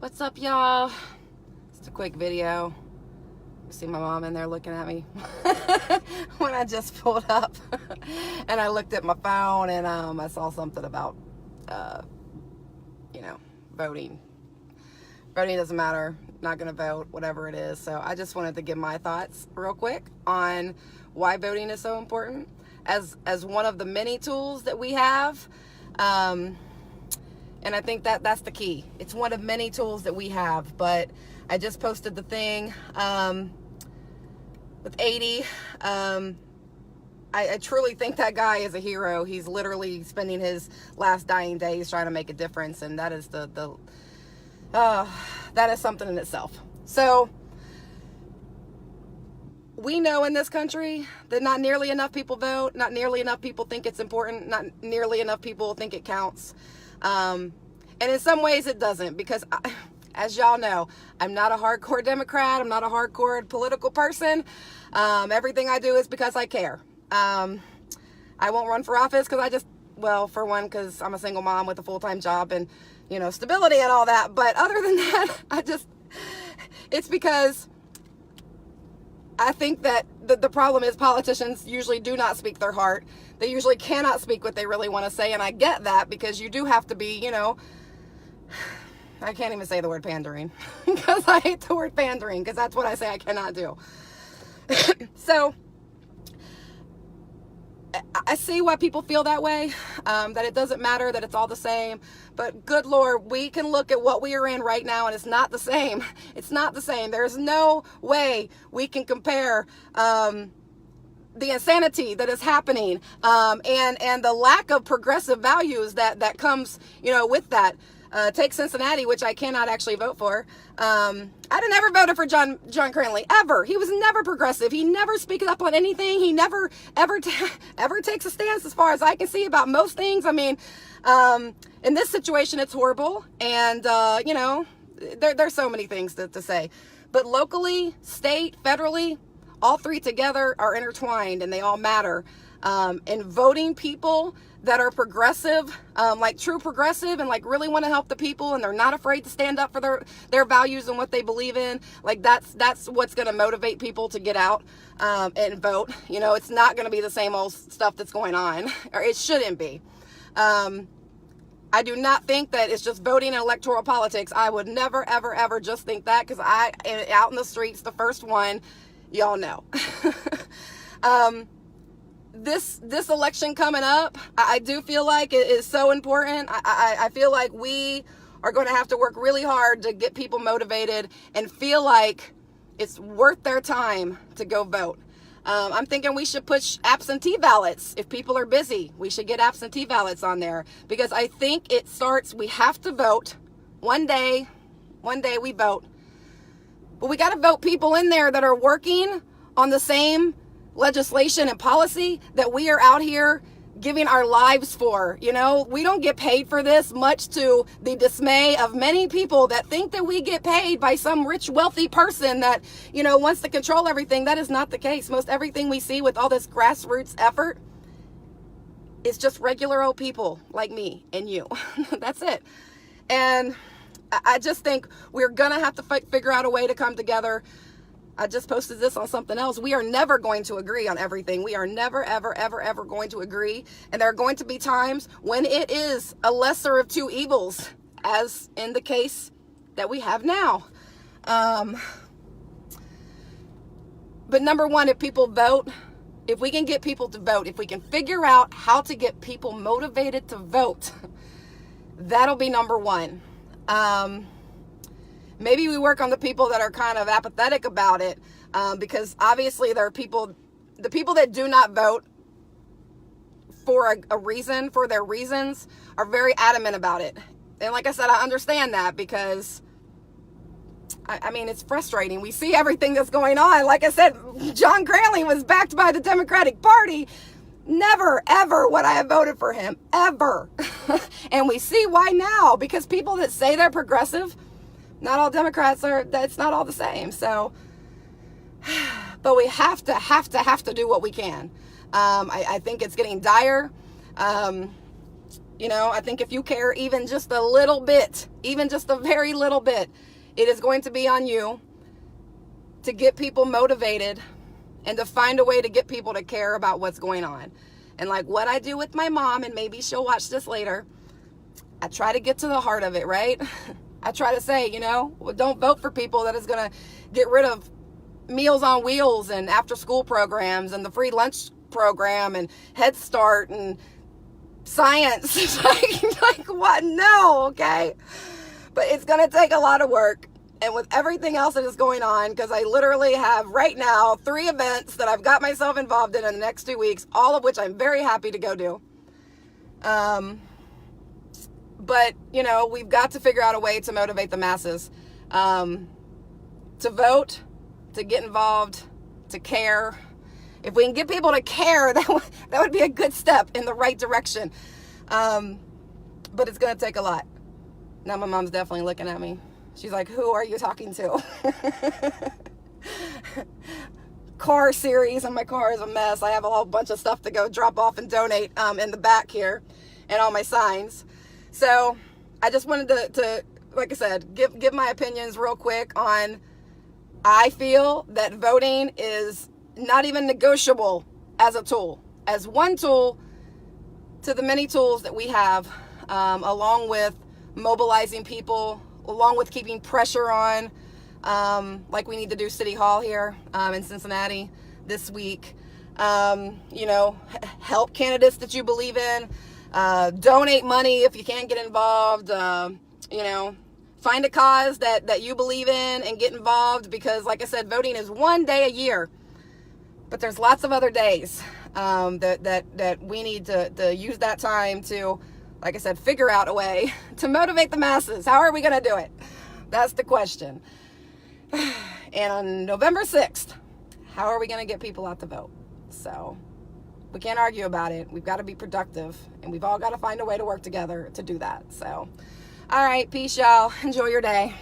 What's up, y'all? Just a quick video. See my mom in there looking at me when I just pulled up. And I looked at my phone and I saw something about, voting. Voting doesn't matter. Not going to vote, whatever it is. So I just wanted to give my thoughts real quick on why voting is so important as one of the many tools that we have. And I think that's the key. It's one of many tools that we have. But I just posted the thing with 80. I truly think that guy is a hero. He's literally spending his last dying days trying to make a difference. And that is that is something in itself. So we know in this country that not nearly enough people vote. Not nearly enough people think it's important. Not nearly enough people think it counts. And in some ways it doesn't, because as y'all know, I'm not a hardcore Democrat. I'm not a hardcore political person. Everything I do is because I care. I won't run for office because for one, because I'm a single mom with a full-time job and, stability and all that. But other than that, it's because I think that the problem is politicians usually do not speak their heart. They usually cannot speak what they really want to say. And I get that, because you do have to be, I can't even say the word pandering because I hate the word pandering, because that's what I say I cannot do. So I see why people feel that way, that it doesn't matter, that it's all the same. But good Lord, we can look at what we are in right now and it's not the same. It's not the same. There's no way we can compare the insanity that is happening and the lack of progressive values that comes, with that. Take Cincinnati, which I cannot actually vote for. I'd have never voted for John Cranley, ever. He was never progressive. He never speaks up on anything. He never, ever takes a stance, as far as I can see, about most things. I mean, in this situation, it's horrible. And, there's so many things to say. But locally, state, federally, all three together are intertwined and they all matter. And voting people that are progressive, like true progressive, and like really want to help the people, and they're not afraid to stand up for their values and what they believe in. Like that's what's going to motivate people to get out and vote. It's not going to be the same old stuff that's going on, or it shouldn't be. I do not think that it's just voting and electoral politics. I would never, ever, ever just think that, because out in the streets, the first one, y'all know. This election coming up, I do feel like it is so important. I feel like we are going to have to work really hard to get people motivated and feel like it's worth their time to go vote. I'm thinking we should push absentee ballots. If people are busy, we should get absentee ballots on there, because I think we have to vote. One day we vote. But we got to vote people in there that are working on the same legislation and policy that we are out here giving our lives for. We don't get paid for this, much to the dismay of many people that think that we get paid by some rich, wealthy person that, wants to control everything. That is not the case. Most everything we see with all this grassroots effort is just regular old people like me and you. That's it. And I just think we're gonna have to figure out a way to come together. I just posted this on something else. We are never going to agree on everything. We are never, ever, ever, ever going to agree. And there are going to be times when it is a lesser of two evils, as in the case that we have now. But number one, if people vote, if we can get people to vote, if we can figure out how to get people motivated to vote, that'll be number one. Maybe we work on the people that are kind of apathetic about it, because obviously there are the people that do not vote for a reason, for their reasons, are very adamant about it. And like I said, I understand that, because I mean, it's frustrating. We see everything that's going on. Like I said, John Cranley was backed by the Democratic Party. Never, ever would I have voted for him, ever. And we see why now, because people that say they're progressive, not all Democrats are, that's not all the same. So, but we have to do what we can. I think it's getting dire. You know, I think if you care even just a little bit, even just a very little bit, it is going to be on you to get people motivated and to find a way to get people to care about what's going on. And like what I do with my mom, and maybe she'll watch this later, I try to get to the heart of it, right? I try to say, you know, well, don't vote for people that is going to get rid of Meals on Wheels and after school programs and the free lunch program and Head Start and science. It's like what? No, okay? But it's going to take a lot of work. And with everything else that is going on, because I literally have right now 3 events that I've got myself involved in the next 2 weeks, all of which I'm very happy to go do. But, you know, we've got to figure out a way to motivate the masses, to vote, to get involved, to care. If we can get people to care, that would be a good step in the right direction. But it's going to take a lot. Now my mom's definitely looking at me. She's like, who are you talking to? Car series, and my car is a mess. I have a whole bunch of stuff to go drop off and donate in the back here, and all my signs. So I just wanted to like I said, give my opinions real quick on, I feel that voting is not even negotiable as a tool, as one tool to the many tools that we have, along with mobilizing people, along with keeping pressure on, like we need to do City Hall here in Cincinnati this week. You know, help candidates that you believe in, donate money if you can't get involved, you know, find a cause that you believe in and get involved, because like I said, voting is one day a year, but there's lots of other days that we need to use that time to, like I said, figure out a way to motivate the masses. How are we going to do it? That's the question. And on November 6th, how are we going to get people out to vote? So we can't argue about it. We've got to be productive, and we've all got to find a way to work together to do that. So, all right, peace, y'all. Enjoy your day.